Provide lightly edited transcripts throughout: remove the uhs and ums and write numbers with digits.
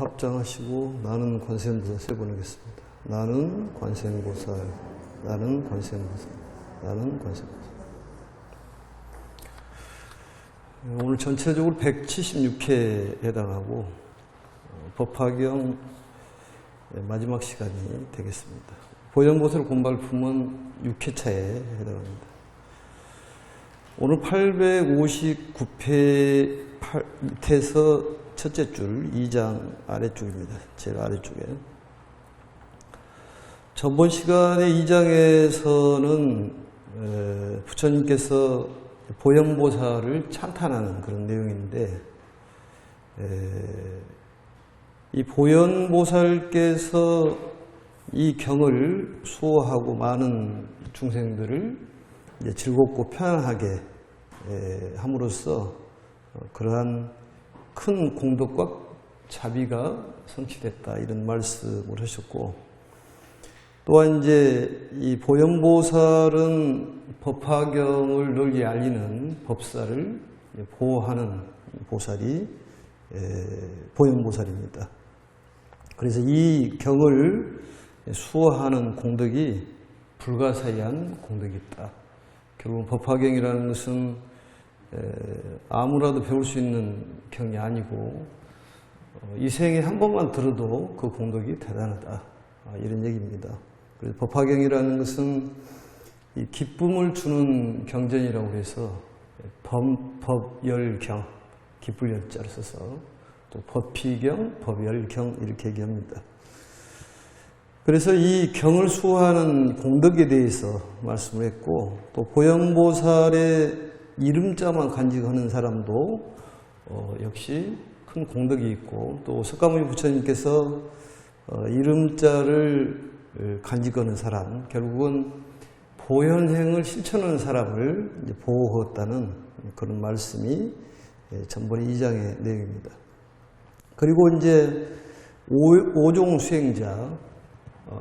합장하시고 나는 관세음보살 세 번 하겠습니다. 나는 관세음보살, 나는 관세음보살, 나는 관세음보살. 오늘 전체적으로 176회에 해당하고 법화경 마지막 시간이 되겠습니다. 보현보살 공발품은 6회차에 해당합니다. 오늘 859회 밑에서 첫째 줄 2장 아래쪽입니다. 제일 아래쪽에. 전번 시간에 2장에서는 부처님께서 보현보살을 찬탄하는 그런 내용인데, 이 보현보살께서 이 경을 수호하고 많은 중생들을 이제 즐겁고 편안하게 함으로써 그러한 큰 공덕과 자비가 성취됐다, 이런 말씀을 하셨고, 또한 이제 이 보현보살은 법화경을 널리 알리는 법사를 보호하는 보살이 보현보살입니다. 그래서 이 경을 수호하는 공덕이 불가사의한 공덕이 있다. 결국 법화경이라는 것은 아무라도 배울 수 있는 경이 아니고 이 생에 한 번만 들어도 그 공덕이 대단하다, 이런 얘기입니다. 그래서 법화경이라는 것은 이 기쁨을 주는 경전이라고 해서 법열경, 기쁠 열자를 써서 또 법피경, 법열경 이렇게 얘기합니다. 그래서 이 경을 수호하는 공덕에 대해서 말씀을 했고, 또 보현보살의 이름자만 간직하는 사람도 역시 큰 공덕이 있고, 또 석가모니 부처님께서 이름자를 간직하는 사람, 결국은 보현행을 실천하는 사람을 이제 보호했다는 그런 말씀이 전번에 2장의 내용입니다. 그리고 이제 오종 수행자,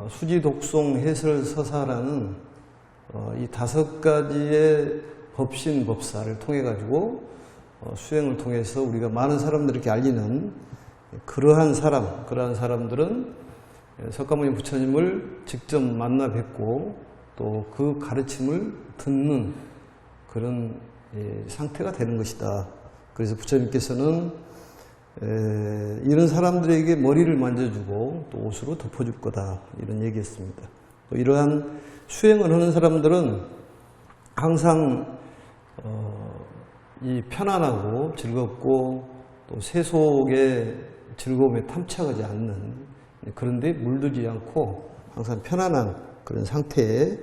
수지, 독송, 해설, 서사라는 이 5가지의 법신, 법사를 통해 가지고 수행을 통해서 우리가 많은 사람들에게 알리는 그러한 사람들은 석가모니 부처님을 직접 만나 뵙고 또 그 가르침을 듣는 그런 상태가 되는 것이다. 그래서 부처님께서는 이런 사람들에게 머리를 만져주고 또 옷으로 덮어줄 거다, 이런 얘기했습니다. 또 이러한 수행을 하는 사람들은 항상 이 편안하고 즐겁고 또 세속의 즐거움에 탐착하지 않는, 그런데 물들지 않고 항상 편안한 그런 상태에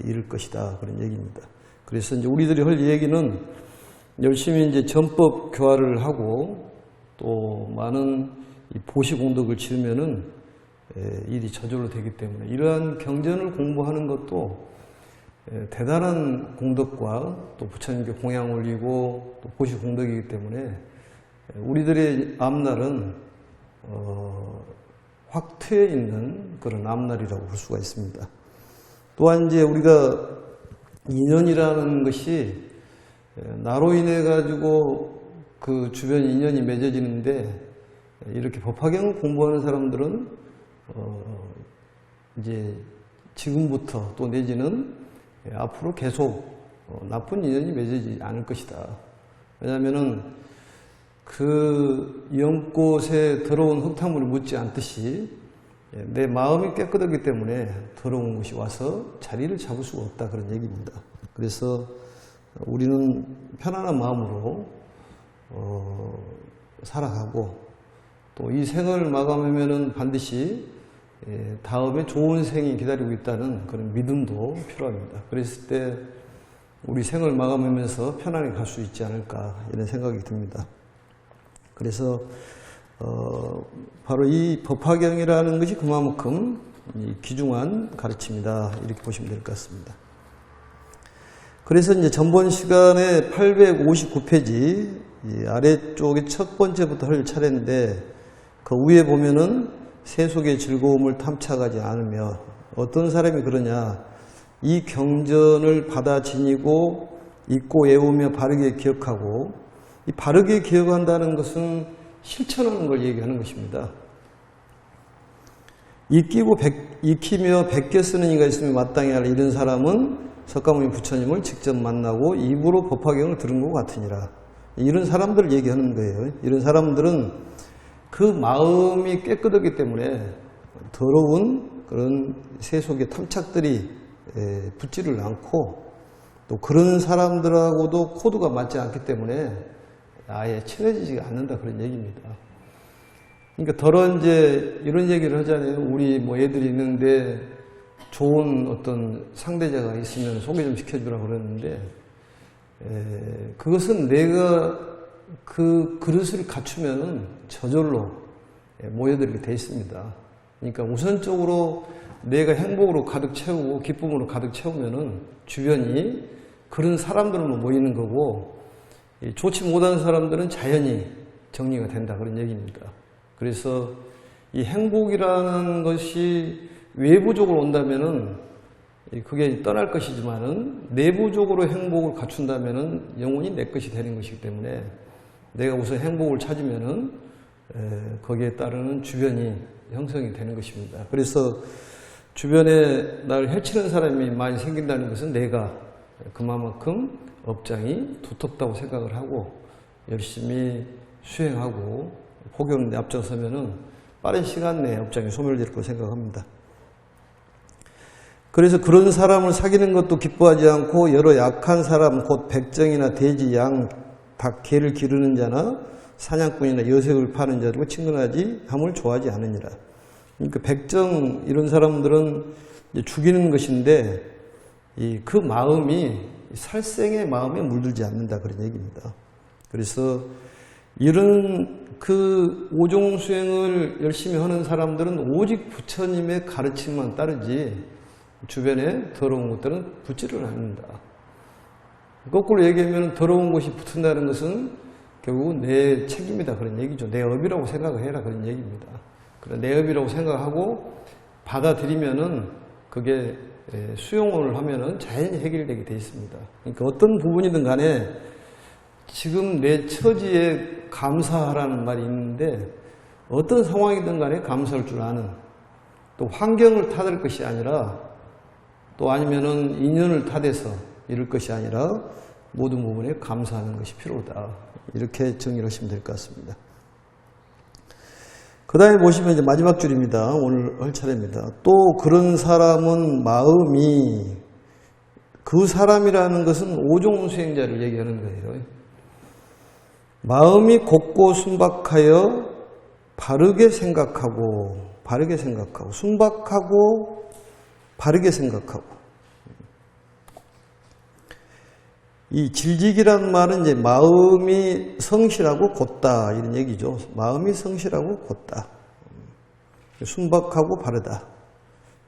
이를 것이다, 그런 얘기입니다. 그래서 이제 우리들이 할 얘기는 열심히 이제 전법 교화를 하고 또 많은 보시 공덕을 지으면은 일이 저절로 되기 때문에 이러한 경전을 공부하는 것도 대단한 공덕과 또 부처님께 공양 올리고 또 보시 공덕이기 때문에 우리들의 앞날은 확 트여 있는 그런 앞날이라고 볼 수가 있습니다. 또한 이제 우리가 인연이라는 것이 나로 인해 가지고 그 주변 인연이 맺어지는데, 이렇게 법화경을 공부하는 사람들은 이제 지금부터 또 내지는 앞으로 계속 나쁜 인연이 맺어지지 않을 것이다. 왜냐하면은 그 연꽃에 더러운 흙탕물을 묻지 않듯이 내 마음이 깨끗하기 때문에 더러운 것이 와서 자리를 잡을 수가 없다, 그런 얘기입니다. 그래서 우리는 편안한 마음으로 살아가고 또 이 생을 마감하면은 반드시 다음에 좋은 생이 기다리고 있다는 그런 믿음도 필요합니다. 그랬을 때 우리 생을 마감하면서 편안히 갈 수 있지 않을까, 이런 생각이 듭니다. 그래서 바로 이 법화경이라는 것이 그만큼 귀중한 가르침이다, 이렇게 보시면 될 것 같습니다. 그래서 이제 전번 시간에 859페이지 아래쪽에 첫 번째부터 할 차례인데, 그 위에 보면은 세속의 즐거움을 탐착하지 않으며, 어떤 사람이 그러냐, 이 경전을 받아 지니고 읽고 외우며 바르게 기억하고, 이 바르게 기억한다는 것은 실천하는 걸 얘기하는 것입니다. 익히며 베껴 쓰는 이가 있으면 마땅히 할 이런 사람은 석가모니 부처님을 직접 만나고 입으로 법화경을 들은 것 같으니라. 이런 사람들을 얘기하는 거예요. 이런 사람들은 그 마음이 깨끗하기 때문에 더러운 그런 세속의 탐착들이 붙지를 않고, 또 그런 사람들하고도 코드가 맞지 않기 때문에 아예 친해지지가 않는다, 그런 얘기입니다. 그러니까 더러 이제 이런 얘기를 하잖아요. 우리 뭐 애들이 있는데 좋은 어떤 상대자가 있으면 소개 좀 시켜주라 그러는데, 그것은 내가 그 그릇을 갖추면은 저절로 모여들게 돼 있습니다. 그러니까 우선적으로 내가 행복으로 가득 채우고 기쁨으로 가득 채우면은 주변이 그런 사람들만 모이는 거고, 좋지 못한 사람들은 자연히 정리가 된다, 그런 얘기입니다. 그래서 이 행복이라는 것이 외부적으로 온다면은 그게 떠날 것이지만은 내부적으로 행복을 갖춘다면은 영원히 내 것이 되는 것이기 때문에 내가 우선 행복을 찾으면은 거기에 따르는 주변이 형성이 되는 것입니다. 그래서 주변에 나를 해치는 사람이 많이 생긴다는 것은 내가 그만큼 업장이 두텁다고 생각을 하고 열심히 수행하고 포교는 데 앞장서면은 빠른 시간 내에 업장이 소멸될 거라고 생각합니다. 그래서 그런 사람을 사귀는 것도 기뻐하지 않고 여러 약한 사람, 곧 백정이나 돼지, 양, 닭, 개를 기르는 자나 사냥꾼이나 여색을 파는 자들과 친근하지 함을 좋아하지 않으니라. 그러니까 백정 이런 사람들은 이제 죽이는 것인데 그 마음이 살생의 마음에 물들지 않는다, 그런 얘기입니다. 그래서 이런 그 오종수행을 열심히 하는 사람들은 오직 부처님의 가르침만 따르지 주변에 더러운 것들은 붙지를 않는다. 거꾸로 얘기하면 더러운 것이 붙는다는 것은 결국 내 책임이다, 그런 얘기죠. 내 업이라고 생각을 해라, 그런 얘기입니다. 그래, 내 업이라고 생각하고 받아들이면은 그게 수용을 하면은 자연히 해결되게 되어 있습니다. 그러니까 어떤 부분이든 간에 지금 내 처지에 감사하라는 말이 있는데, 어떤 상황이든 간에 감사할 줄 아는, 또 환경을 탓할 것이 아니라, 또 아니면은 인연을 탓해서 이럴 것이 아니라 모든 부분에 감사하는 것이 필요하다, 이렇게 정리를 하시면 될 것 같습니다. 그 다음에 보시면 이제 마지막 줄입니다. 오늘 할 차례입니다. 또 그런 사람은 마음이, 그 사람이라는 것은 오종수행자를 얘기하는 거예요. 마음이 곱고 순박하여 바르게 생각하고, 순박하고 바르게 생각하고. 이 질직이라는 말은 이제 마음이 성실하고 곧다, 이런 얘기죠. 마음이 성실하고 곧다. 순박하고 바르다.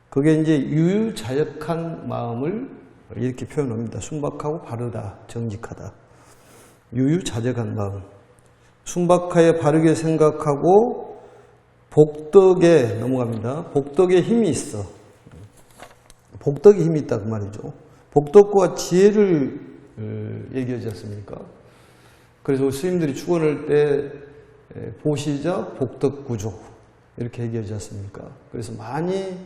그게 이제 유유자적한 마음을 이렇게 표현합니다. 순박하고 바르다, 정직하다. 유유자적한 마음. 순박하여 바르게 생각하고 복덕에 넘어갑니다. 복덕에 힘이 있어. 복덕에 힘이 있다, 그 말이죠. 복덕과 지혜를 얘기하지 않습니까? 그래서 스님들이 축원할 때 보시자 복덕구조 이렇게 얘기하지 않습니까? 그래서 많이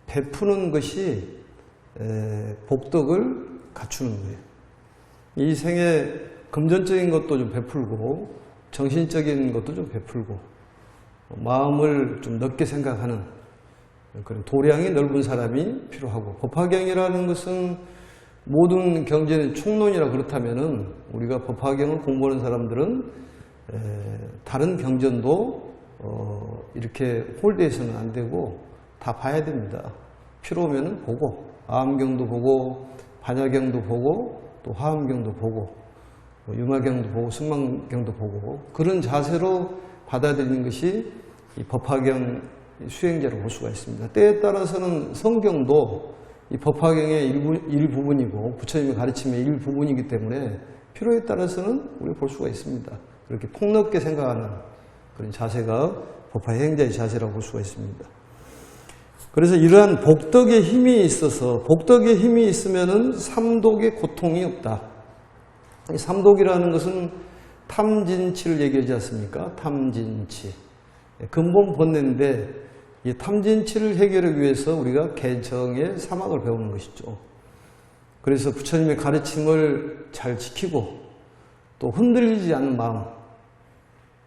베푸는 것이 복덕을 갖추는 거예요. 이 생에 금전적인 것도 좀 베풀고 정신적인 것도 좀 베풀고 마음을 좀 넓게 생각하는 그런 도량이 넓은 사람이 필요하고, 법화경이라는 것은 모든 경전의 총론이라 그렇다면은 우리가 법화경을 공부하는 사람들은 다른 경전도 이렇게 홀대해서는 안 되고 다 봐야 됩니다. 필요하면은 보고, 아함경도 보고 반야경도 보고 또 화엄경도 보고 유마경도 보고 승망경도 보고, 그런 자세로 받아들이는 것이 이 법화경 수행자로 볼 수가 있습니다. 때에 따라서는 성경도 이 법화경의 일부분이고 부처님의 가르침의 일부분이기 때문에 필요에 따라서는 우리가 볼 수가 있습니다. 그렇게 폭넓게 생각하는 그런 자세가 법화행자의 자세라고 볼 수가 있습니다. 그래서 이러한 복덕의 힘이 있어서, 복덕의 힘이 있으면은 삼독의 고통이 없다. 이 삼독이라는 것은 탐진치를 얘기하지 않습니까? 탐진치. 근본 본래인데 이 탐진치를 해결하기 위해서 우리가 개정의 사막을 배우는 것이죠. 그래서 부처님의 가르침을 잘 지키고 또 흔들리지 않는 마음,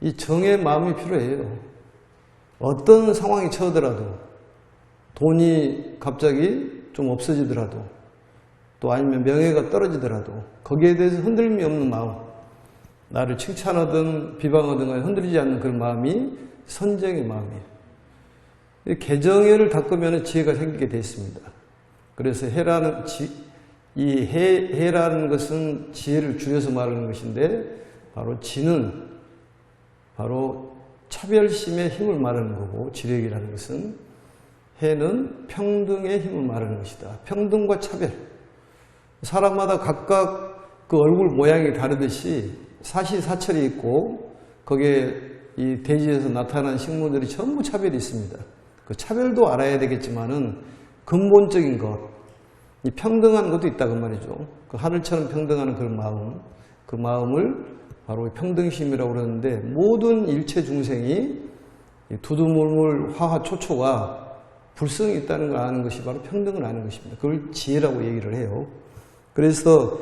이 정의 마음이 필요해요. 어떤 상황이 처하더라도, 돈이 갑자기 좀 없어지더라도, 또 아니면 명예가 떨어지더라도 거기에 대해서 흔들림이 없는 마음, 나를 칭찬하든 비방하든 간에 흔들리지 않는 그런 마음이 선정의 마음이에요. 개정해를 닦으면 지혜가 생기게 되어 있습니다. 그래서 해라는 것은 지혜를 줄여서 말하는 것인데, 바로 지는 바로 차별심의 힘을 말하는 거고, 지력이라는 것은 해는 평등의 힘을 말하는 것이다. 평등과 차별. 사람마다 각각 그 얼굴 모양이 다르듯이 사시사철이 있고, 거기에 이 대지에서 나타난 식물들이 전부 차별이 있습니다. 그 차별도 알아야 되겠지만은 근본적인 것, 이 평등한 것도 있다 그 말이죠. 그 하늘처럼 평등하는 그런 마음, 그 마음을 바로 평등심이라고 그러는데, 모든 일체 중생이 두두물물 화화초초가 불성이 있다는 걸 아는 것이 바로 평등을 아는 것입니다. 그걸 지혜라고 얘기를 해요. 그래서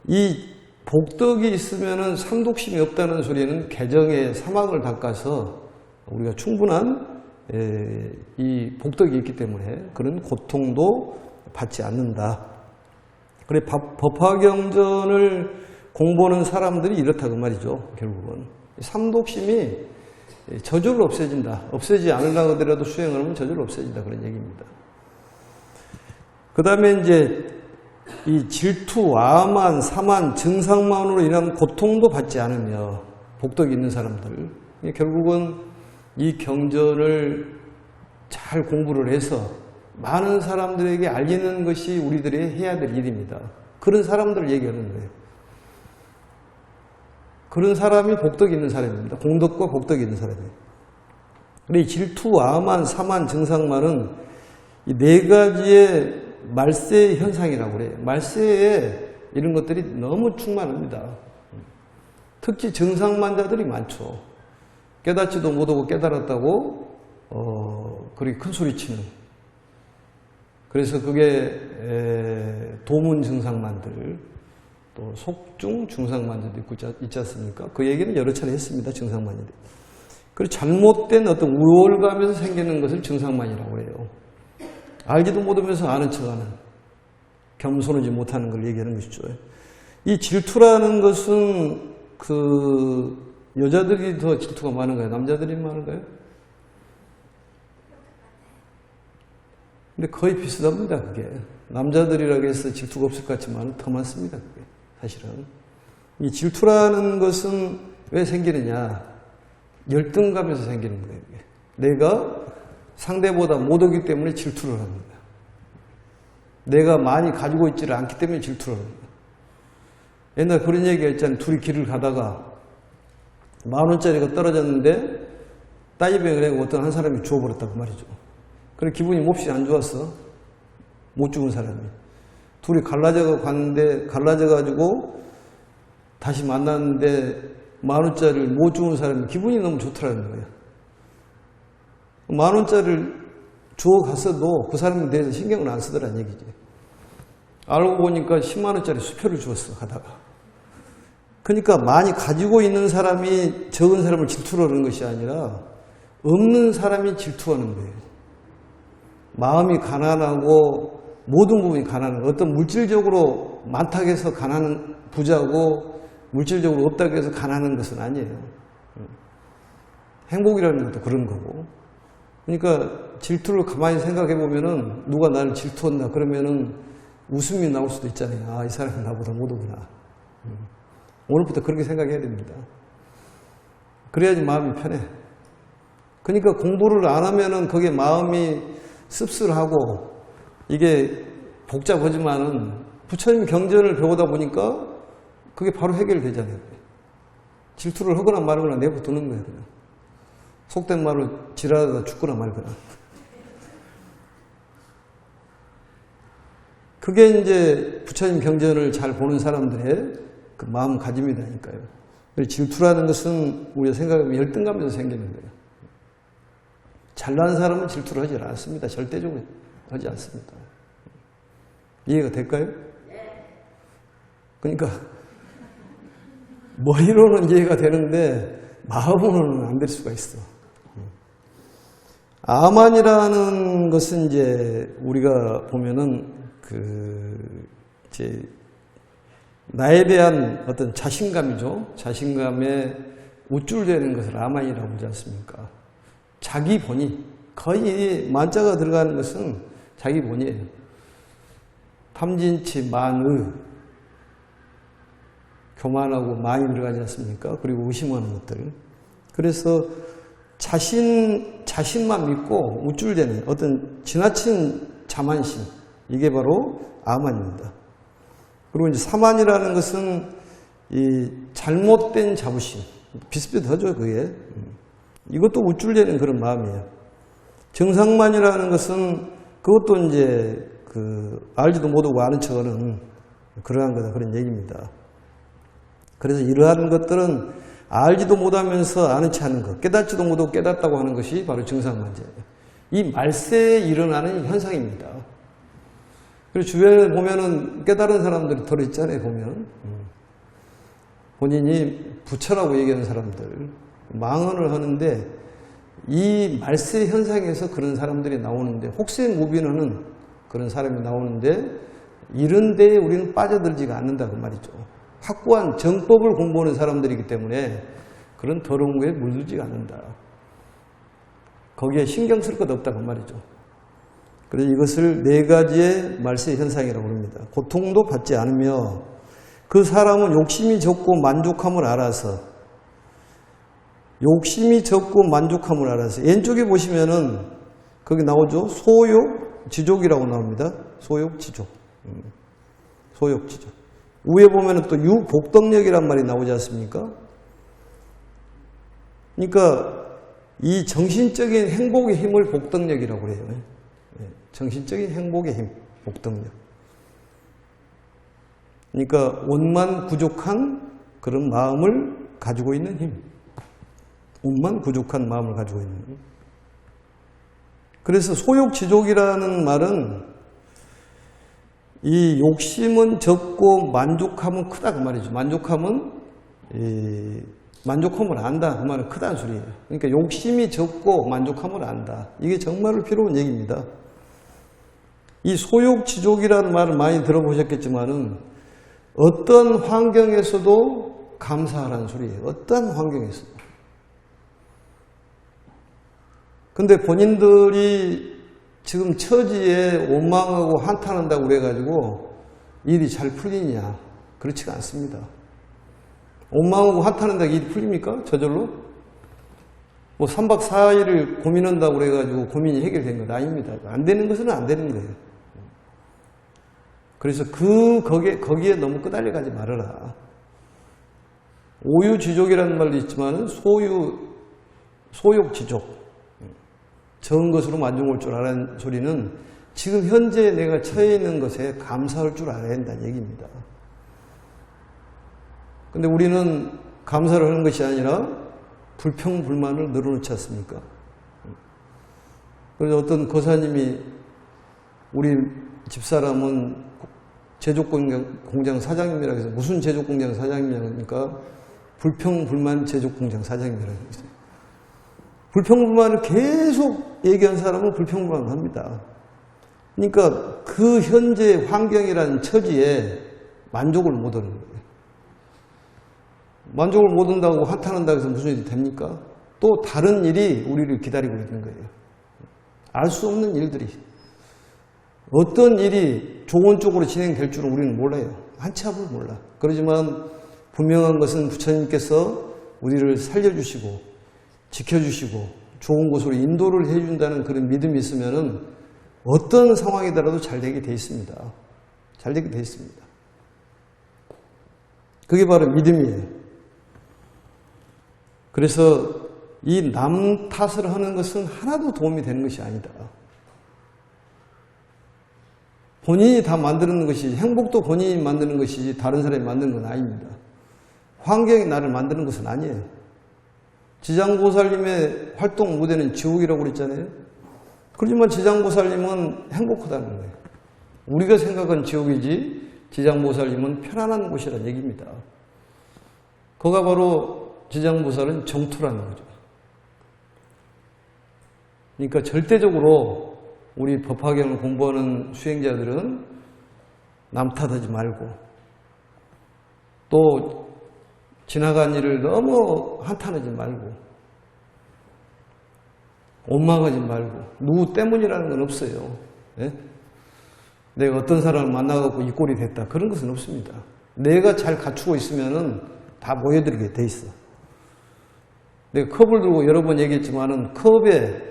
이 복덕이 있으면은 삼독심이 없다는 소리는 개정의 사막을 닦아서 우리가 충분한 이 복덕이 있기 때문에 그런 고통도 받지 않는다. 그래, 법화경전을 공부하는 사람들이 이렇다 그 말이죠. 결국은 삼독심이 저절로 없어진다. 없애지 않으려고 하더라도 수행을 하면 저절로 없어진다, 그런 얘기입니다. 그 다음에 이제 이 질투, 와만, 사만, 증상만으로 인한 고통도 받지 않으며 복덕이 있는 사람들, 결국은 이 경전을 잘 공부를 해서 많은 사람들에게 알리는 것이 우리들이 해야 될 일입니다. 그런 사람들을 얘기하는 거예요. 그런 사람이 복덕이 있는 사람입니다. 공덕과 복덕이 있는 사람이에요. 근데 이 질투, 와만, 사만, 증상만은 이 네 가지의 말세 현상이라고 그래요. 말세에 이런 것들이 너무 충만합니다. 특히 증상만자들이 많죠. 깨닫지도 못하고 깨달았다고 그렇게 큰 소리 치는. 그래서 그게 도문 증상만들, 또 속중 증상만자도 있지 않습니까? 그 얘기는 여러 차례 했습니다. 증상만자들. 그리고 잘못된 어떤 우월감에서 생기는 것을 증상만이라고 해요. 알지도 못하면서 아는 척하는, 겸손하지 못하는 걸 얘기하는 것이죠. 이 질투라는 것은 그 여자들이 더 질투가 많은가요? 남자들이 많은가요? 근데 거의 비슷합니다, 그게. 남자들이라고 해서 질투가 없을 것 같지만 더 많습니다, 그게. 사실은. 이 질투라는 것은 왜 생기느냐? 열등감에서 생기는 거예요, 이게. 내가 상대보다 못하기 때문에 질투를 합니다. 내가 많이 가지고 있지를 않기 때문에 질투를 합니다. 옛날 그런 얘기가 있잖아요. 둘이 길을 가다가 10,000원짜리가 떨어졌는데 따위병을 해고 어떤 한 사람이 주워버렸다고 말이죠. 그래 기분이 몹시 안 좋았어. 못 죽은 사람이. 둘이 갈라져 갔는데, 갈라져가지고 다시 만났는데 10,000원짜리를 못 죽은 사람이 기분이 너무 좋더라는 거예요. 10,000원짜리를 주워 갔어도 그 사람에 대해서 신경을 안 쓰더라는 얘기지. 알고 보니까 100,000원짜리 수표를 주었어, 가다가. 그러니까 많이 가지고 있는 사람이 적은 사람을 질투를 하는 것이 아니라 없는 사람이 질투하는 거예요. 마음이 가난하고 모든 부분이 가난한, 어떤 물질적으로 많다고 해서 가난한 부자고 물질적으로 없다고 해서 가난한 것은 아니에요. 행복이라는 것도 그런 거고. 그러니까 질투를 가만히 생각해 보면은 누가 나를 질투한다 그러면은 웃음이 나올 수도 있잖아요. 아, 이 사람이 나보다 못하구나. 오늘부터 그렇게 생각해야 됩니다. 그래야지 마음이 편해. 그러니까 공부를 안 하면은 거기에 마음이 씁쓸하고 이게 복잡하지만은 부처님 경전을 배우다 보니까 그게 바로 해결되잖아요. 질투를 하거나 말거나 내버두는 거예요. 그냥. 속된 말로 지랄하다 죽거나 말거나. 그게 이제 부처님 경전을 잘 보는 사람들의 그 마음가짐이라니까요. 질투라는 것은 우리가 생각하면 열등감에서 생기는 거예요. 잘난 사람은 질투를 하지 않습니다. 절대적으로 하지 않습니다. 이해가 될까요? 그러니까 머리로는 이해가 되는데 마음으로는 안 될 수가 있어. 아만이라는 것은 이제 우리가 보면은 이제 나에 대한 어떤 자신감이죠. 자신감에 우쭐대는 것을 아만이라고 하지 않습니까? 자기 본의. 거의 만자가 들어가는 것은 자기 본의예요. 탐진치, 만의. 교만하고 많이 들어가지 않습니까? 그리고 의심하는 것들. 그래서 자신만 믿고 우쭐대는 어떤 지나친 자만심. 이게 바로 아만입니다. 그리고 이제 사만이라는 것은 이 잘못된 자부심. 비슷비슷하죠, 그게. 이것도 우쭐대는 그런 마음이에요. 정상만이라는 것은 그것도 이제 알지도 못하고 아는 척하는 그러한 거다, 그런 얘기입니다. 그래서 이러한 것들은 알지도 못하면서 아는 체 하는 것, 깨닫지도 못하고 깨닫다고 하는 것이 바로 정상만죄예요. 이 말세에 일어나는 현상입니다. 그리고 주변에 보면은 깨달은 사람들이 들어있잖아요, 보면. 본인이 부처라고 얘기하는 사람들, 망언을 하는데 이 말세 현상에서 그런 사람들이 나오는데, 혹세무빈하는 그런 사람이 나오는데, 이런 데에 우리는 빠져들지가 않는다, 그 말이죠. 확고한 정법을 공부하는 사람들이기 때문에 그런 더러운 거에 물들지가 않는다. 거기에 신경 쓸 것 없다, 그 말이죠. 그래서 이것을 네 가지의 말세 현상이라고 합니다. 고통도 받지 않으며 그 사람은 욕심이 적고 만족함을 알아서, 욕심이 적고 만족함을 알아서, 왼쪽에 보시면은 거기 나오죠. 소욕, 지족이라고 나옵니다. 소욕, 지족. 소욕, 지족. 위에 보면은 또 유복덕력이란 말이 나오지 않습니까? 그러니까 이 정신적인 행복의 힘을 복덕력이라고 해요. 정신적인 행복의 힘, 복덕력. 그러니까 원만 부족한 그런 마음을 가지고 있는 힘. 원만 부족한 마음을 가지고 있는 힘. 그래서 소욕지족이라는 말은 이 욕심은 적고 만족함은 크다, 그 말이죠. 만족함을 안다, 그 말은 크다는 소리예요. 그러니까 욕심이 적고 만족함을 안다. 이게 정말로 필요한 얘기입니다. 이 소욕지족이라는 말을 많이 들어보셨겠지만은 어떤 환경에서도 감사하라는 소리예요. 어떤 환경에서도. 근데 본인들이 지금 처지에 원망하고 한탄한다고 그래가지고 일이 잘 풀리냐? 그렇지가 않습니다. 원망하고 한탄한다고 일이 풀립니까? 저절로? 뭐 3박 4일을 고민한다고 그래가지고 고민이 해결된 건 아닙니다. 안 되는 것은 안 되는 거예요. 그래서 거기에 너무 끄달려가지 말아라. 오유지족이라는 말도 있지만 소욕지족. 적은 것으로 만족할 줄 알아는 소리는 지금 현재 내가 처해 있는 것에 감사할 줄 알아야 한다는 얘기입니다. 근데 우리는 감사를 하는 것이 아니라 불평불만을 늘어놓지 않습니까? 그래서 어떤 거사님이 우리 집사람은 제조공장 사장님이라고 해서 무슨 제조공장 사장님이라고 하니까 불평불만 제조공장 사장님이라고 했어요. 불평불만을 계속 얘기한 사람은 불평불만을 합니다. 그러니까 그 현재 환경이라는 처지에 만족을 못 하는 거예요. 만족을 못 한다고 한탄한다고 해서 무슨 일이 됩니까? 또 다른 일이 우리를 기다리고 있는 거예요. 알 수 없는 일들이. 어떤 일이 좋은 쪽으로 진행될 줄은 우리는 몰라요. 한치 앞을 몰라. 그렇지만 분명한 것은 부처님께서 우리를 살려주시고 지켜주시고 좋은 곳으로 인도를 해준다는 그런 믿음이 있으면은 어떤 상황이더라도 잘 되게 돼 있습니다. 잘 되게 돼 있습니다. 그게 바로 믿음이에요. 그래서 이 남 탓을 하는 것은 하나도 도움이 되는 것이 아니다. 본인이 다 만드는 것이, 행복도 본인이 만드는 것이지 다른 사람이 만드는 건 아닙니다. 환경이 나를 만드는 것은 아니에요. 지장보살님의 활동 무대는 지옥이라고 그랬잖아요. 그렇지만 지장보살님은 행복하다는 거예요. 우리가 생각한 지옥이지 지장보살님은 편안한 곳이라는 얘기입니다. 그가 바로 지장보살은 정토라는 거죠. 그러니까 절대적으로 우리 법화경을 공부하는 수행자들은 남 탓하지 말고 또 지나간 일을 너무 한탄하지 말고 원망하지 말고 누구 때문이라는 건 없어요. 예? 내가 어떤 사람을 만나갖고 이 꼴이 됐다 그런 것은 없습니다. 내가 잘 갖추고 있으면은 다 모여들게 돼 있어. 내가 컵을 들고 여러 번 얘기했지만은 컵에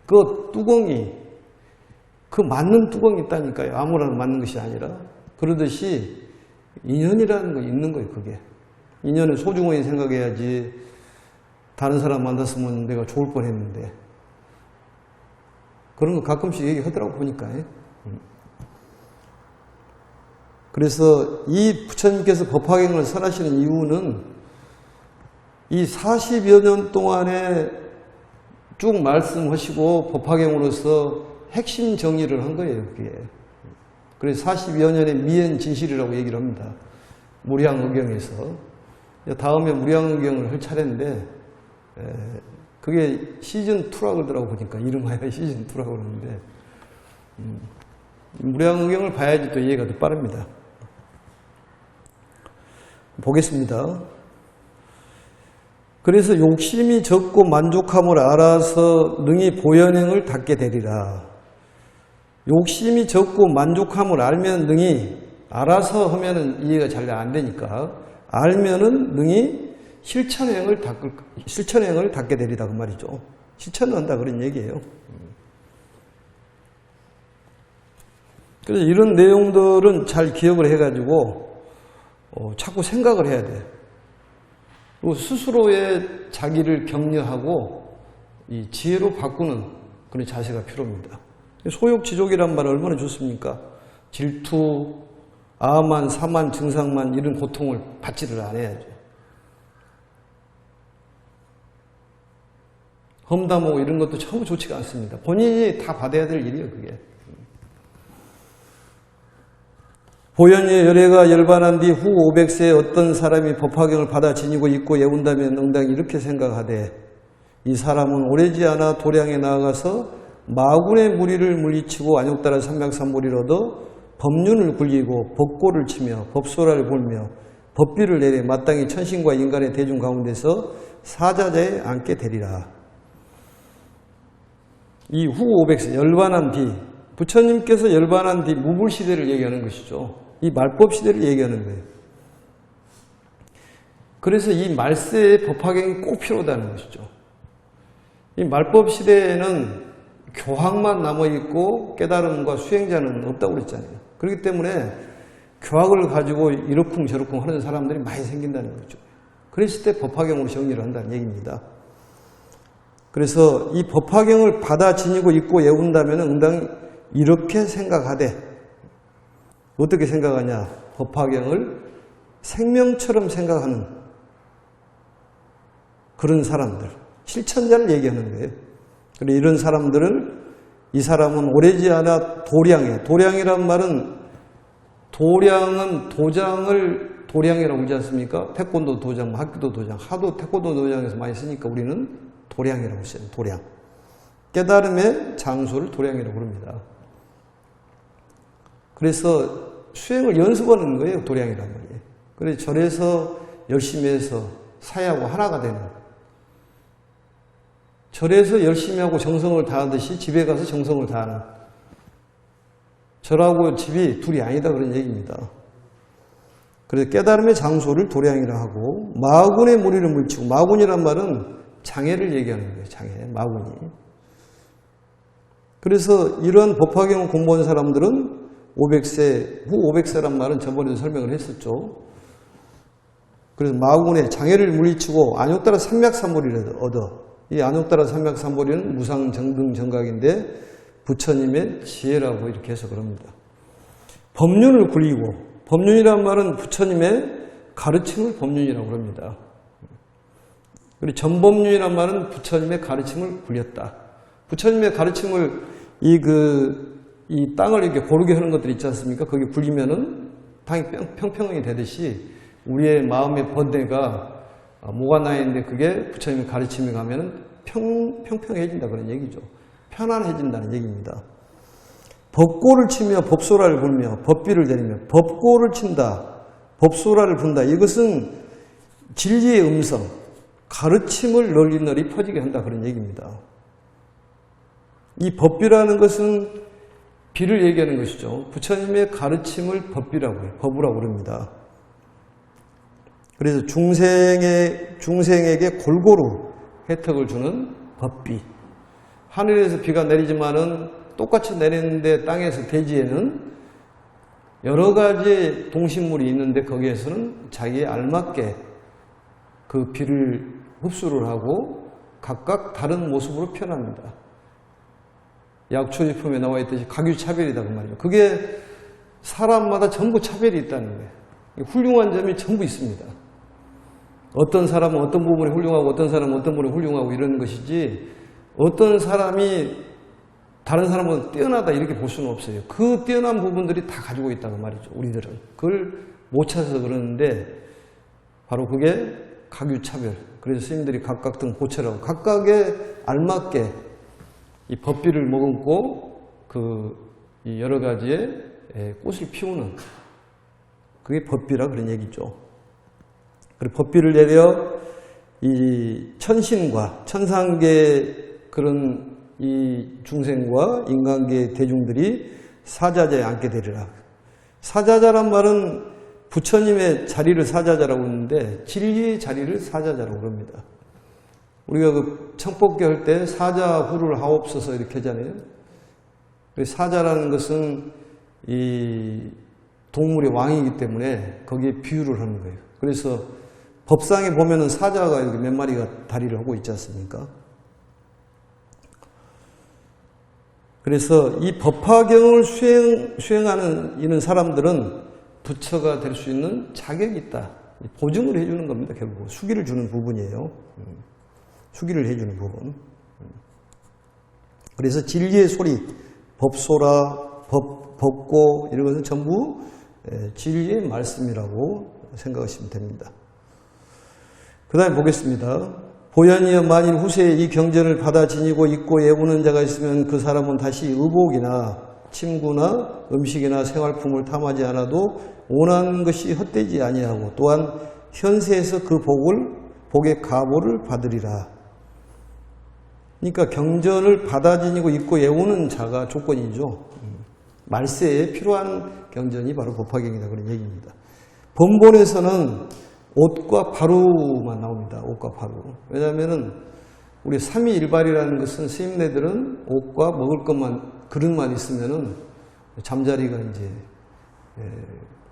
그 뚜껑이 그 맞는 뚜껑이 있다니까요. 아무나 맞는 것이 아니라. 그러듯이 인연이라는 거 있는 거예요. 그게 인연은 소중하게 생각해야지. 다른 사람 만났으면 내가 좋을 뻔했는데 그런 거 가끔씩 얘기하더라고 보니까. 그래서 이 부처님께서 법화경을 설하시는 이유는 이 40여 년 동안에 쭉 말씀하시고 법화경으로서 핵심 정의를 한 거예요. 그게. 그래서 40여 년의 미엔 진실이라고 얘기를 합니다. 무량의경에서. 다음에 무량의경을 할 차례인데 그게 시즌2라고 그러더라고 보니까. 이름하여 시즌2라고 그러는데 무량의경을 봐야지 또 이해가 더 빠릅니다. 보겠습니다. 그래서 욕심이 적고 만족함을 알아서 능히 보현행을 닦게 되리라. 욕심이 적고 만족함을 알면 능히, 알아서 하면은 이해가 잘 안 되니까 알면은 능히 실천행을 닦게 되리라 그 말이죠. 실천을 한다 그런 얘기예요. 그래서 이런 내용들은 잘 기억을 해가지고 자꾸 생각을 해야 돼. 그리고 스스로의 자기를 격려하고 이 지혜로 바꾸는 그런 자세가 필요합니다. 소욕지족이란 말은 얼마나 좋습니까? 질투, 아만, 사만, 증상만 이런 고통을 받지를 않아야죠. 험담하고 이런 것도 전부 좋지가 않습니다. 본인이 다 받아야 될 일이에요, 그게. 보현의 열애가 열반한 뒤 후 500세에 어떤 사람이 법화경을 받아 지니고 있고 예운다면 응당히 이렇게 생각하되 이 사람은 오래지 않아 도량에 나아가서 마군의 무리를 물리치고 안욕따라 삼맥삼보리를 얻어 법륜을 굴리고 법고를 치며 법소라를 볼며 법비를 내려 마땅히 천신과 인간의 대중 가운데서 사자자에 앉게 되리라. 이 후 500세 열반한 뒤 부처님께서 열반한 뒤 무불시대를 얘기하는 것이죠. 이 말법시대를 얘기하는 거예요. 그래서 이 말세의 법화경이 꼭 필요하다는 것이죠. 이 말법시대에는 교학만 남아있고 깨달음과 수행자는 없다고 그랬잖아요. 그렇기 때문에 교학을 가지고 이러쿵저러쿵 하는 사람들이 많이 생긴다는 거죠. 그랬을 때 법화경으로 정리를 한다는 얘기입니다. 그래서 이 법화경을 받아 지니고 있고 외운다면 응당히 이렇게 생각하되 어떻게 생각하냐? 법화경을 생명처럼 생각하는 그런 사람들, 실천자를 얘기하는 거예요. 그리고 이런 사람들은 이 사람은 오래지 않아 도량에, 도량이란 말은 도량은 도장을 도량이라고 하지 않습니까? 태권도 도장, 학교도 도장, 하도 태권도 도장에서 많이 쓰니까 우리는 도량이라고 써요. 도량. 깨달음의 장소를 도량이라고 부릅니다. 그래서 수행을 연습하는 거예요. 도량이란 말이에요. 그래서 절에서 열심히 해서 사회하고 하나가 되는, 절에서 열심히 하고 정성을 다하듯이 집에 가서 정성을 다하는, 절하고 집이 둘이 아니다 그런 얘기입니다. 그래서 깨달음의 장소를 도량이라 하고 마군의 무리를 물치고, 마군이란 말은 장애를 얘기하는 거예요. 장애, 마군이. 그래서 이러한 법화경을 공부한 사람들은 500세, 후 500세란 말은 저번에도 설명을 했었죠. 그래서 마군의 장애를 물리치고 안욕따라 삼맥삼보리를 얻어. 이 안욕따라 삼맥삼보리는 무상정등정각인데 부처님의 지혜라고 이렇게 해석을 합니다. 법륜을 굴리고, 법륜이란 말은 부처님의 가르침을 법륜이라고 합니다. 그리고 전법륜이란 말은 부처님의 가르침을 굴렸다. 부처님의 가르침을 이 땅을 이렇게 고르게 하는 것들이 있지 않습니까? 거기 굴리면은 땅이 평평하게 되듯이 우리의 마음의 번뇌가 뭐가 나 있는데 그게 부처님의 가르침에 가면은 평평해진다 그런 얘기죠. 편안해진다는 얘기입니다. 법고를 치며 법소라를 불며 법비를 내리며 법고를 친다. 법소라를 분다. 이것은 진리의 음성, 가르침을 널리 퍼지게 한다 그런 얘기입니다. 이 법비라는 것은 비를 얘기하는 것이죠. 부처님의 가르침을 법비라고 해요. 법이라고 그럽니다. 그래서 중생에게 골고루 혜택을 주는 법비. 하늘에서 비가 내리지만은 똑같이 내리는데 땅에서 대지에는 여러 가지 동식물이 있는데 거기에서는 자기에 알맞게 그 비를 흡수를 하고 각각 다른 모습으로 표현합니다. 약초지품에 나와 있듯이 각유차별이다 그 말이죠. 그게 사람마다 전부 차별이 있다는 거예요. 훌륭한 점이 전부 있습니다. 어떤 사람은 어떤 부분이 훌륭하고 어떤 사람은 어떤 부분이 훌륭하고 이런 것이지 어떤 사람이 다른 사람보다 뛰어나다 이렇게 볼 수는 없어요. 그 뛰어난 부분들이 다 가지고 있다고 말이죠. 우리들은. 그걸 못 찾아서 그러는데 바로 그게 각유차별. 그래서 스님들이 각각 등 고체라고 각각에 알맞게 이 법비를 머금고 이 여러 가지의 꽃을 피우는 그게 법비라 그런 얘기죠. 그리고 법비를 내려 이 천신과 천상계 그런 이 중생과 인간계 대중들이 사자자에 앉게 되리라. 사자자란 말은 부처님의 자리를 사자자라고 하는데 진리의 자리를 사자자라고 합니다. 우리가 그 청법계 할 때 사자후를 하옵소서 이렇게 하잖아요. 사자라는 것은 이 동물의 왕이기 때문에 거기에 비유를 하는 거예요. 그래서 법상에 보면은 사자가 이렇게 몇 마리가 다리를 하고 있지 않습니까? 그래서 이 법화경을 수행하는 이런 사람들은 부처가 될 수 있는 자격이 있다. 보증을 해주는 겁니다. 결국 수기를 주는 부분이에요. 수기를 해주는 부분. 그래서 진리의 소리, 법소라, 법고 이런 것은 전부 진리의 말씀이라고 생각하시면 됩니다. 그 다음에 보겠습니다. 보현이여 만일 후세에 이 경전을 받아 지니고 읽고 외우는 자가 있으면 그 사람은 다시 의복이나 침구나 음식이나 생활품을 탐하지 않아도 원하는 것이 헛되지 아니하고 또한 현세에서 그 복의 가보를 받으리라. 그러니까 경전을 받아 지니고 읽고 외우는 자가 조건이죠. 말세에 필요한 경전이 바로 법화경이다 그런 얘기입니다. 번본에서는 옷과 바루만 나옵니다. 옷과 바루. 왜냐하면은 우리 삼위일발이라는 것은 스님네들은 옷과 먹을 것만 그릇만 있으면은 잠자리가 이제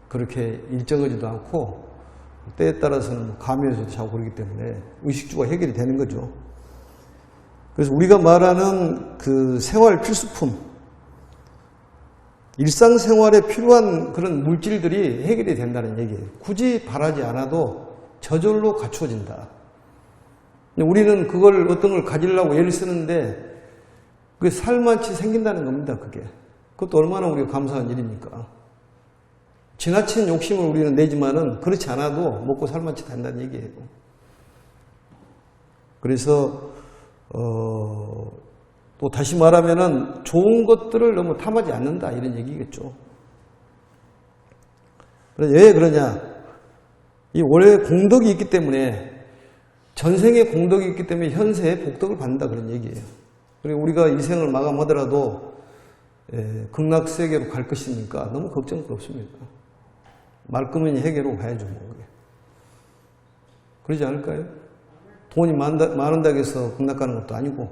그렇게 일정하지도 않고 때에 따라서는 가면에서도 자고 그러기 때문에 의식주가 해결이 되는 거죠. 그래서 우리가 말하는 그 생활 필수품, 일상생활에 필요한 그런 물질들이 해결이 된다는 얘기예요. 굳이 바라지 않아도 저절로 갖추어진다. 우리는 그걸 어떤 걸 가지려고 애를 쓰는데 그게 살만치 생긴다는 겁니다. 그것도 얼마나 우리가 감사한 일입니까? 지나친 욕심을 우리는 내지만은 그렇지 않아도 먹고 살만치 된다는 얘기예요. 그래서 또 다시 말하면은 좋은 것들을 너무 탐하지 않는다 이런 얘기겠죠. 왜 그러냐? 이 원래 공덕이 있기 때문에 전생에 공덕이 있기 때문에 현세에 복덕을 받는다 그런 얘기예요. 그리고 우리가 이 생을 마감하더라도 극락세계로 갈 것이니까 너무 걱정은 없습니다. 말끔히 해계로 가야죠. 뭐. 그러지 않을까요? 돈이 많은다고 해서 극락 가는 것도 아니고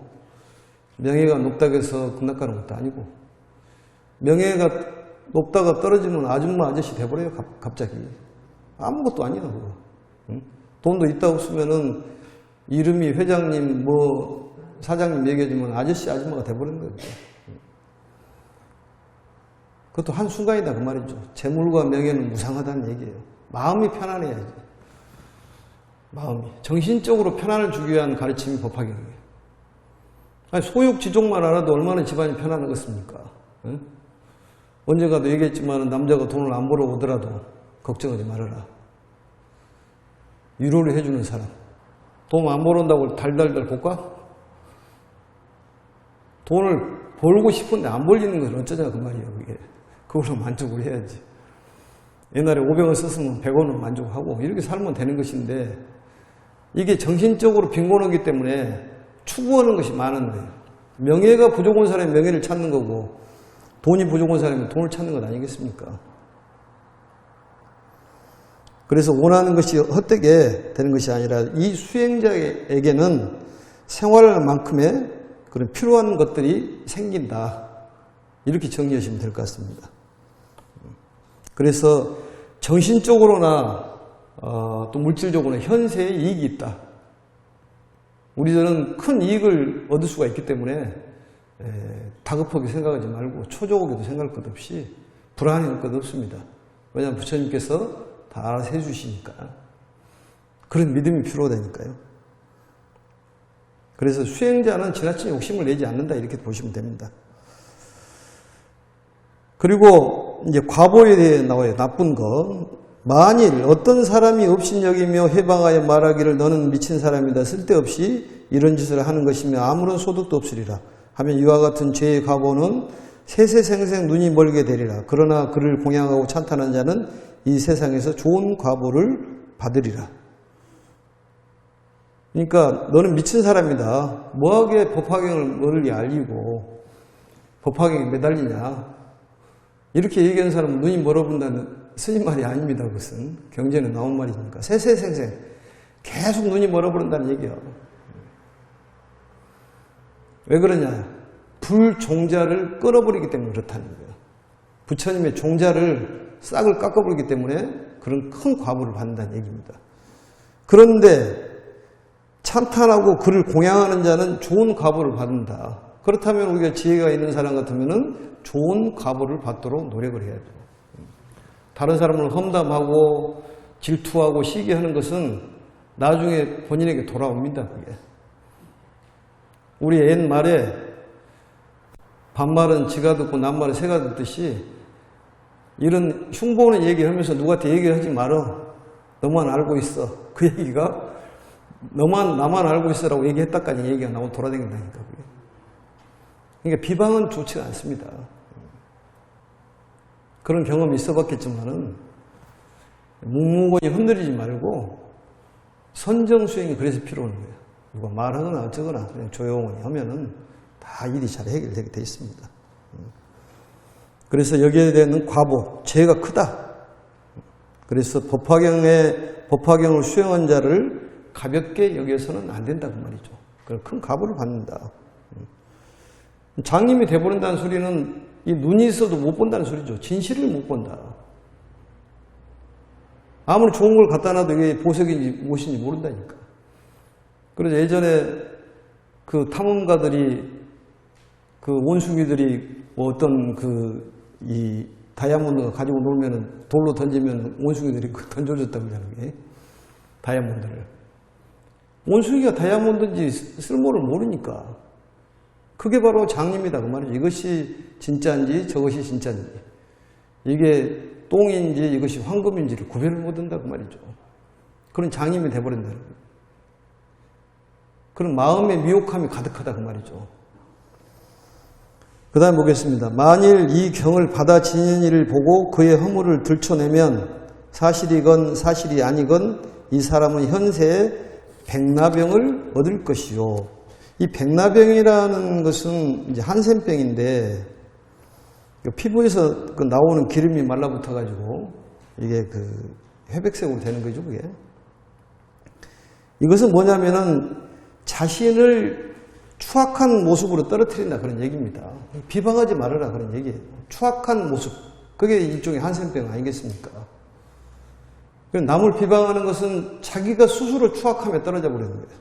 명예가 높다고 해서 극락 가는 것도 아니고 명예가 높다가 떨어지면 아줌마 아저씨 돼버려요. 갑자기. 아무것도 아니야. 그거. 응? 돈도 있다고 쓰면은 이름이 회장님 뭐 사장님 얘기해주면 아저씨 아줌마가 돼버리는 거예요. 그것도 한순간이다 그 말이죠. 재물과 명예는 무상하다는 얘기예요. 마음이 편안해야지. 마음이. 정신적으로 편안을 주기 위한 가르침이 법화경이에요. 아니, 소육지족만 알아도 얼마나 집안이 편안하겠습니까? 응? 언젠가도 얘기했지만 남자가 돈을 안 벌어 오더라도 걱정하지 말아라. 위로를 해주는 사람. 돈 안 벌어온다고 달달달 볶아? 돈을 벌고 싶은데 안 벌리는 건 어쩌냐 그 말이에요. 그게. 그걸로 만족을 해야지. 옛날에 500원 썼으면 100원은 만족하고 이렇게 살면 되는 것인데 이게 정신적으로 빈곤하기 때문에 추구하는 것이 많은 거예요. 명예가 부족한 사람이 명예를 찾는 거고 돈이 부족한 사람이 돈을 찾는 것 아니겠습니까? 그래서 원하는 것이 헛되게 되는 것이 아니라 이 수행자에게는 생활만큼의 그런 필요한 것들이 생긴다. 이렇게 정리하시면 될 것 같습니다. 그래서 정신적으로나 또 물질적으로나 현세에 이익이 있다. 우리들은 큰 이익을 얻을 수가 있기 때문에 다급하게 생각하지 말고 초조하게도 생각할 것 없이 불안해할 것 없습니다. 왜냐하면 부처님께서 다 알아서 해주시니까. 그런 믿음이 필요하다니까요. 그래서 수행자는 지나친 욕심을 내지 않는다 이렇게 보시면 됩니다. 그리고 이제 과보에 대해 나와요. 나쁜 거. 만일 어떤 사람이 업신여기며 해방하여 말하기를 너는 미친 사람이다. 쓸데없이 이런 짓을 하는 것이며 아무런 소득도 없으리라 하면 이와 같은 죄의 과보는 세세생생 눈이 멀게 되리라. 그러나 그를 공양하고 찬탄한 자는 이 세상에서 좋은 과보를 받으리라. 그러니까 너는 미친 사람이다. 뭐하게 법화경을 멀리 알리고 법화경에 매달리냐. 이렇게 얘기하는 사람은 눈이 멀어본다는 스님 말이 아닙니다. 그것은 경전에 나온 말이니까. 세세생생 계속 눈이 멀어버린다는 얘기야. 왜 그러냐. 불종자를 끊어버리기 때문에 그렇다는 거예요. 부처님의 종자를 싹을 깎아버리기 때문에 그런 큰 과보를 받는다는 얘기입니다. 그런데 찬탄하고 그를 공양하는 자는 좋은 과보를 받는다. 그렇다면 우리가 지혜가 있는 사람 같으면 좋은 과보를 받도록 노력을 해야죠. 다른 사람을 험담하고 질투하고 시기하는 것은 나중에 본인에게 돌아옵니다. 그게. 우리 옛말에 반말은 지가 듣고 남말은 새가 듣듯이 이런 흉보는 얘기하면서 누구한테 얘기를 하지 말어. 너만 알고 있어. 그 얘기가 나만 알고 있어라고 얘기했다까지 얘기가 나오고 돌아다닌다니까. 그게. 그러니까 비방은 좋지가 않습니다. 그런 경험이 있어봤겠지만은 묵묵히 흔들리지 말고 선정수행이 그래서 필요한 거예요. 누가 말하거나 어쩌거나 그냥 조용히 하면은 다 일이 잘 해결되게 돼 있습니다. 그래서 여기에 대한 과보, 죄가 크다. 그래서 법화경을 수행한 자를 가볍게 여기서는 안 된다고 말이죠. 큰 과보를 받는다. 장님이 돼버린다는 소리는 이 눈이 있어도 못 본다는 소리죠. 진실을 못 본다. 아무리 좋은 걸 갖다 놔도 이게 보석인지 무엇인지 모른다니까. 그래서 예전에 그 탐험가들이 그 원숭이들이 뭐 어떤 이 다이아몬드가 가지고 놀면은 돌로 던지면 원숭이들이 던져줬다고 하는 게 다이아몬드를. 원숭이가 다이아몬드인지 쓸모를 모르니까. 그게 바로 장님이다 그 말이죠. 이것이 진짜인지 저것이 진짜인지 이게 똥인지 이것이 황금인지를 구별을 못한다 그 말이죠. 그런 장님이 돼버린다는 거예요. 그런 마음의 미혹함이 가득하다 그 말이죠. 그 다음 보겠습니다. 만일 이 경을 받아 지닌 이를 보고 그의 허물을 들춰내면 사실이건 사실이 아니건 이 사람은 현세에 백나병을 얻을 것이요. 이 백나병이라는 것은 이제 한센병인데 피부에서 나오는 기름이 말라붙어 가지고 이게 회백색으로 되는 거죠, 그게. 이것은 뭐냐면은 자신을 추악한 모습으로 떨어뜨린다 그런 얘기입니다. 비방하지 말아라 그런 얘기예요. 추악한 모습. 그게 일종의 한센병 아니겠습니까? 남을 비방하는 것은 자기가 스스로 추악함에 떨어져 버리는 거예요.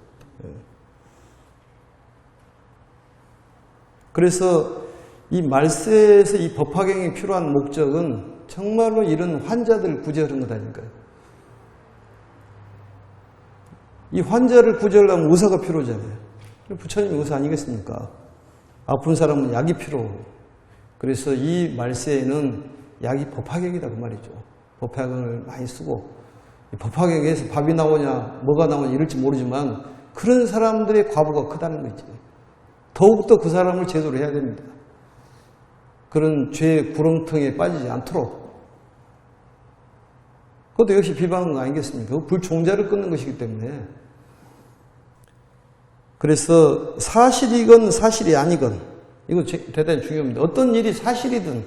그래서 이 말세에서 이 법화경이 필요한 목적은 정말로 이런 환자들을 구제하는 거다니까요. 이 환자를 구제하려면 의사가 필요하잖아요. 부처님이 의사 아니겠습니까? 아픈 사람은 약이 필요하고. 그래서 이 말세에는 약이 법화경이다 그 말이죠. 법화경을 많이 쓰고, 법화경에서 밥이 나오냐 뭐가 나오냐 이럴지 모르지만 그런 사람들의 과부가 크다는 거지. 더욱더 그 사람을 제도로 해야 됩니다. 그런 죄의 구렁텅이에 빠지지 않도록. 그것도 역시 비방한 거 아니겠습니까? 불종자를 끊는 것이기 때문에. 그래서 사실이건 사실이 아니건, 이거 대단히 중요합니다. 어떤 일이 사실이든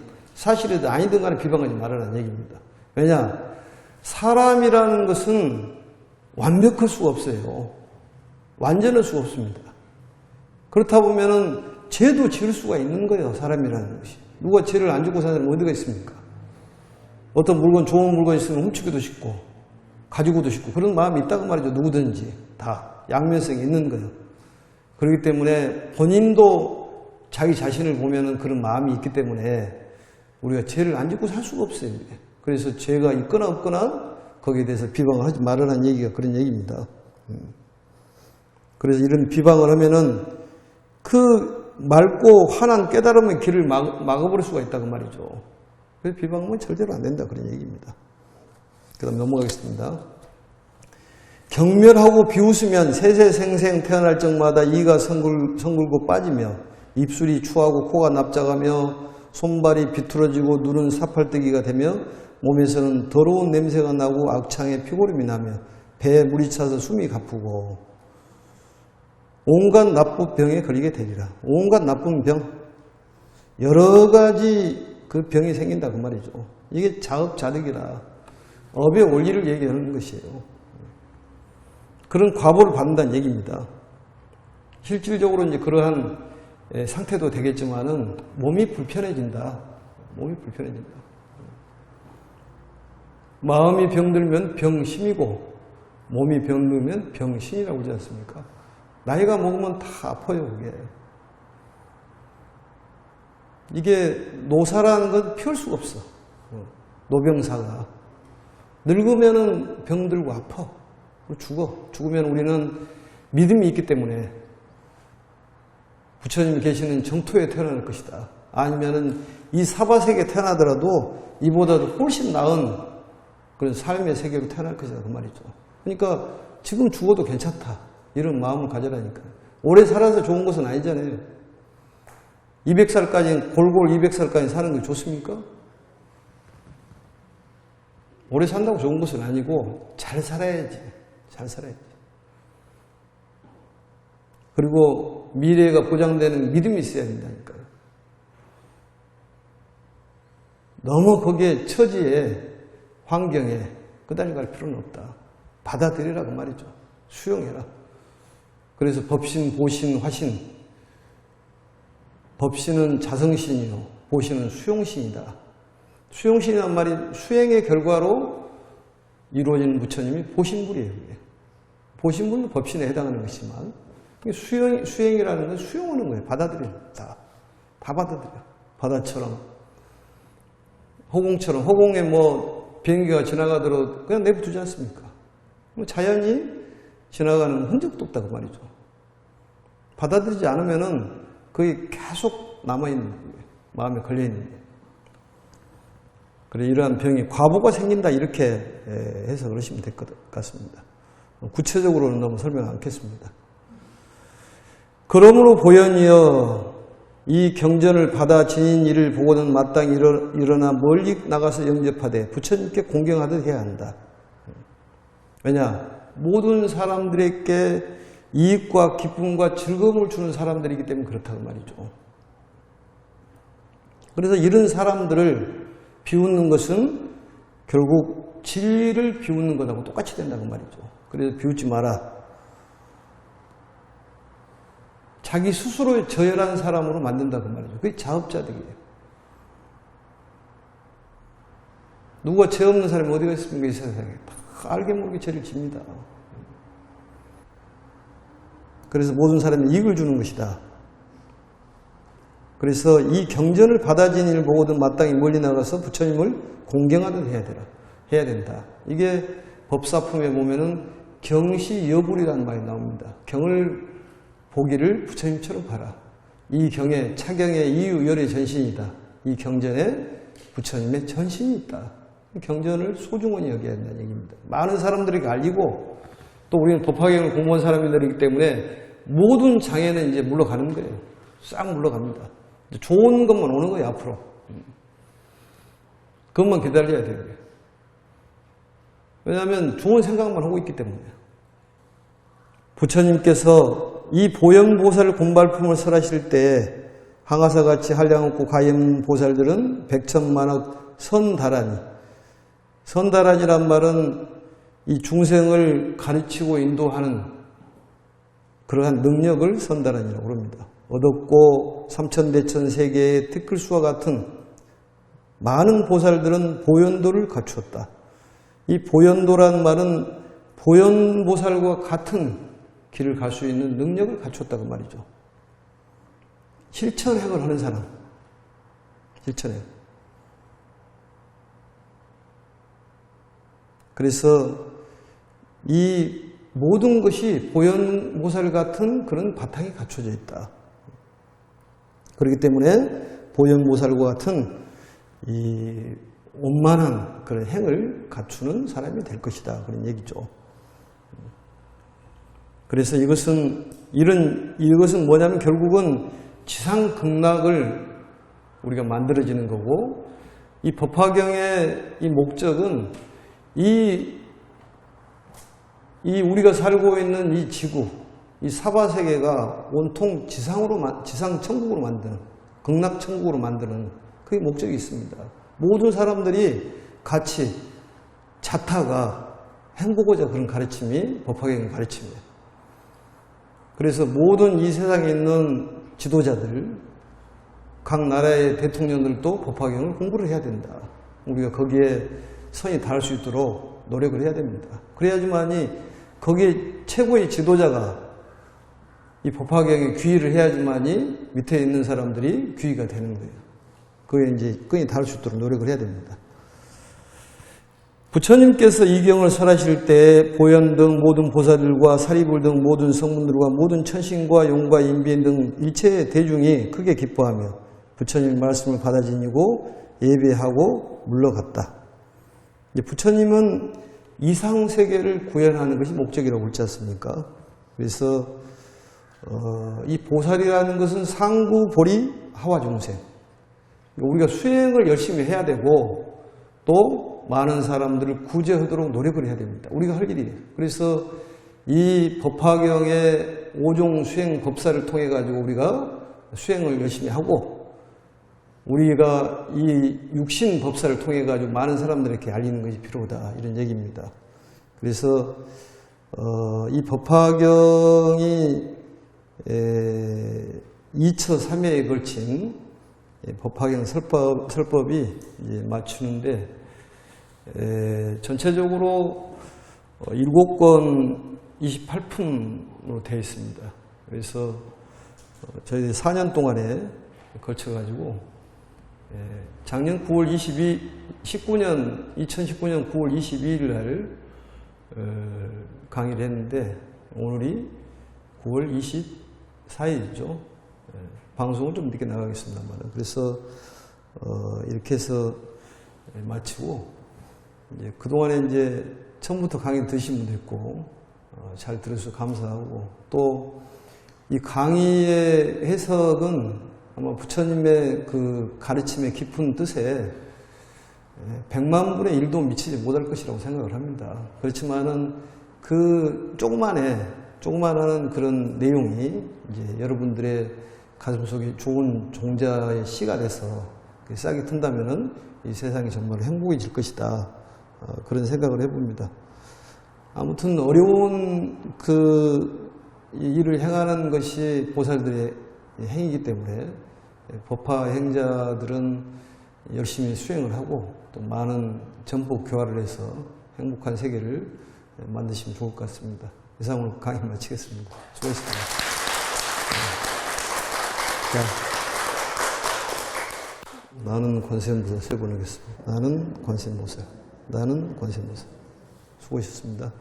아니든 간에 비방하지 말라는 얘기입니다. 왜냐? 사람이라는 것은 완벽할 수가 없어요. 완전할 수가 없습니다. 그렇다 보면은 죄도 지을 수가 있는 거예요. 사람이라는 것이. 누가 죄를 안 짓고 사는 사람이 어디가 있습니까? 어떤 물건, 좋은 물건 있으면 훔치기도 쉽고 가지고도 쉽고 그런 마음이 있다고 말이죠. 누구든지 다 양면성이 있는 거예요. 그렇기 때문에 본인도 자기 자신을 보면은 그런 마음이 있기 때문에 우리가 죄를 안 짓고 살 수가 없어요. 그래서 죄가 있거나 없거나 거기에 대해서 비방을 하지 말라는 얘기가 그런 얘기입니다. 그래서 이런 비방을 하면은 그 맑고 환한 깨달음의 길을 막아버릴 수가 있다고 말이죠. 그래서 비방하면 절대로 안 된다 그런 얘기입니다. 그 다음 넘어가겠습니다. 경멸하고 비웃으면 세세생생 태어날 적마다 이가 성글고 빠지며 입술이 추하고 코가 납작하며 손발이 비틀어지고 눈은 사팔뜨기가 되며 몸에서는 더러운 냄새가 나고 악창에 피고름이 나며 배에 물이 차서 숨이 가쁘고 온갖 나쁜 병에 걸리게 되리라. 온갖 나쁜 병, 여러 가지 그 병이 생긴다 그 말이죠. 이게 자업자득이라 업의 원리를 얘기하는 것이에요. 그런 과보를 받는다는 얘기입니다. 실질적으로 이제 그러한 상태도 되겠지만은 몸이 불편해진다. 몸이 불편해진다. 마음이 병들면 병심이고 몸이 병들면 병신이라고 하지 않습니까? 나이가 먹으면 다 아파요, 그게. 이게 노사라는 건 피할 수가 없어. 노병사가. 늙으면은 병들고 아파. 죽어. 죽으면 우리는 믿음이 있기 때문에 부처님이 계시는 정토에 태어날 것이다. 아니면은 이 사바세계에 태어나더라도 이보다도 훨씬 나은 그런 삶의 세계로 태어날 것이다. 그 말이죠. 그러니까 지금 죽어도 괜찮다. 이런 마음을 가져라니까. 오래 살아서 좋은 것은 아니잖아요. 200살까지, 골골 200살까지 사는 게 좋습니까? 오래 산다고 좋은 것은 아니고 잘 살아야지. 잘 살아야지. 그리고 미래가 보장되는 믿음이 있어야 된다니까요. 너무 거기에 처지에 환경에 끄달려갈 필요는 없다. 받아들이라고 말이죠. 수용해라. 그래서 법신, 보신, 화신. 법신은 자성신이요. 보신은 수용신이다. 수용신이란 말이 수행의 결과로 이루어지는 부처님이 보신불이에요. 보신불은 법신에 해당하는 것이지만 수행이라는 건 수용하는 거예요. 받아들인다. 다 받아들여. 바다처럼, 허공처럼, 허공에 뭐 비행기가 지나가더라도 그냥 내버두지 않습니까? 자연이 지나가는 흔적도 없다고 말이죠. 받아들이지 않으면은 그게 계속 남아있는 거예요. 마음에 걸려있는 거예요. 그래, 이러한 병이 과보가 생긴다 이렇게 해서 그러시면 될 것 같습니다. 구체적으로는 너무 설명 않겠습니다. 그러므로 보현이여 이 경전을 받아 지닌 이를 보고는 마땅히 일어나 멀리 나가서 영접하되 부처님께 공경하듯 해야 한다. 왜냐? 모든 사람들에게 이익과 기쁨과 즐거움을 주는 사람들이기 때문에 그렇다고 말이죠. 그래서 이런 사람들을 비웃는 것은 결국 진리를 비웃는 것하고 똑같이 된다고 말이죠. 그래서 비웃지 마라. 자기 스스로 저열한 사람으로 만든다고 말이죠. 그게 자업자득이에요. 누가 죄 없는 사람이 어디가 있습니까? 이 세상에. 다 알게 모르게 죄를 집니다. 그래서 모든 사람이 이익을 주는 것이다. 그래서 이 경전을 받아진 일을 보고든 마땅히 멀리 나가서 부처님을 공경하듯 해야 된다. 이게 법사품에 보면은 경시 여불이라는 말이 나옵니다. 경을 보기를 부처님처럼 봐라. 이 경에 차경의 이유 열의 전신이다. 이 경전에 부처님의 전신이 있다. 경전을 소중히 여겨야 한다는 얘기입니다. 많은 사람들에게 알리고 또 우리는 법화경을 공부한 사람들이기 때문에 모든 장애는 이제 물러가는 거예요. 싹 물러갑니다. 좋은 것만 오는 거예요, 앞으로. 그것만 기다려야 돼요. 왜냐하면 좋은 생각만 하고 있기 때문에. 부처님께서 이 보현보살 군발품을 설하실 때 항아사같이 한량없고 가염보살들은 백천만억 선다라니. 선다라니란 말은 이 중생을 가르치고 인도하는 그러한 능력을 선다라니라고 합니다. 어둡고 삼천대천 세계의 티끌수와 같은 많은 보살들은 보현도를 갖추었다. 이 보현도란 말은 보현보살과 같은 길을 갈 수 있는 능력을 갖췄다고 말이죠. 실천행을 하는 사람. 실천행. 그래서 이 모든 것이 보현보살 같은 그런 바탕이 갖춰져 있다. 그렇기 때문에 보현보살과 같은 이 원만한 그런 행을 갖추는 사람이 될 것이다. 그런 얘기죠. 그래서 이것은 뭐냐면 결국은 지상극락을 우리가 만들어지는 거고, 이 법화경의 이 목적은 우리가 살고 있는 이 지구, 이 사바세계가 온통 지상천국으로 만드는, 극락천국으로 만드는 그게 목적이 있습니다. 모든 사람들이 같이 자타가 행복하자 그런 가르침이 법화경의 가르침이에요. 그래서 모든 이 세상에 있는 지도자들, 각 나라의 대통령들도 법화경을 공부를 해야 된다. 우리가 거기에 선이 닿을 수 있도록 노력을 해야 됩니다. 그래야지만이 거기에 최고의 지도자가 이 법화경에 귀의를 해야지만이 밑에 있는 사람들이 귀의가 되는 거예요. 그게 이제 끈이 닿을 수 있도록 노력을 해야 됩니다. 부처님께서 이 경을 설하실 때 보현 등 모든 보살들과 사리불 등 모든 성분들과 모든 천신과 용과 인비인 등 일체 대중이 크게 기뻐하며 부처님 말씀을 받아지니고 예배하고 물러갔다. 이제 부처님은 이상세계를 구현하는 것이 목적이라고 그랬지 않습니까? 그래서 이 보살이라는 것은 상구보리 하와중생. 우리가 수행을 열심히 해야 되고 또 많은 사람들을 구제하도록 노력을 해야 됩니다. 우리가 할 일이에요. 그래서 이 법화경의 5종 수행 법사를 통해 가지고 우리가 수행을 열심히 하고, 우리가 이 육신 법사를 통해 가지고 많은 사람들에게 알리는 것이 필요하다, 이런 얘기입니다. 그래서 이 법화경이 2처 3회에 걸친 법화경 설법이 이제 맞추는데, 전체적으로 7권 28품으로 되어 있습니다. 그래서 저희 4년 동안에 걸쳐가지고 작년 2019년 9월 22일 날 강의를 했는데, 오늘이 9월 24일이죠. 방송은 좀 늦게 나가겠습니다만. 그래서 이렇게 해서 마치고, 이제 그동안에 이제 처음부터 강의 드신 분도 있고, 잘 들어주셔서 감사하고, 또 이 강의의 해석은 아마 부처님의 그 가르침의 깊은 뜻에 100만 분의 1도 미치지 못할 것이라고 생각을 합니다. 그렇지만은 그 조그만한 그런 내용이 이제 여러분들의 가슴속에 좋은 종자의 씨가 돼서 싹이 튼다면은 이 세상이 정말 행복해질 것이다. 그런 생각을 해봅니다. 아무튼 어려운 그 일을 행하는 것이 보살들의 행위이기 때문에 법화 행자들은 열심히 수행을 하고 또 많은 전복 교화를 해서 행복한 세계를 만드시면 좋을 것 같습니다. 이상으로 강의 마치겠습니다. 수고하셨습니다. 나는 관세음보살 세 번 하겠습니다. 나는 관세음보살. 수고하셨습니다.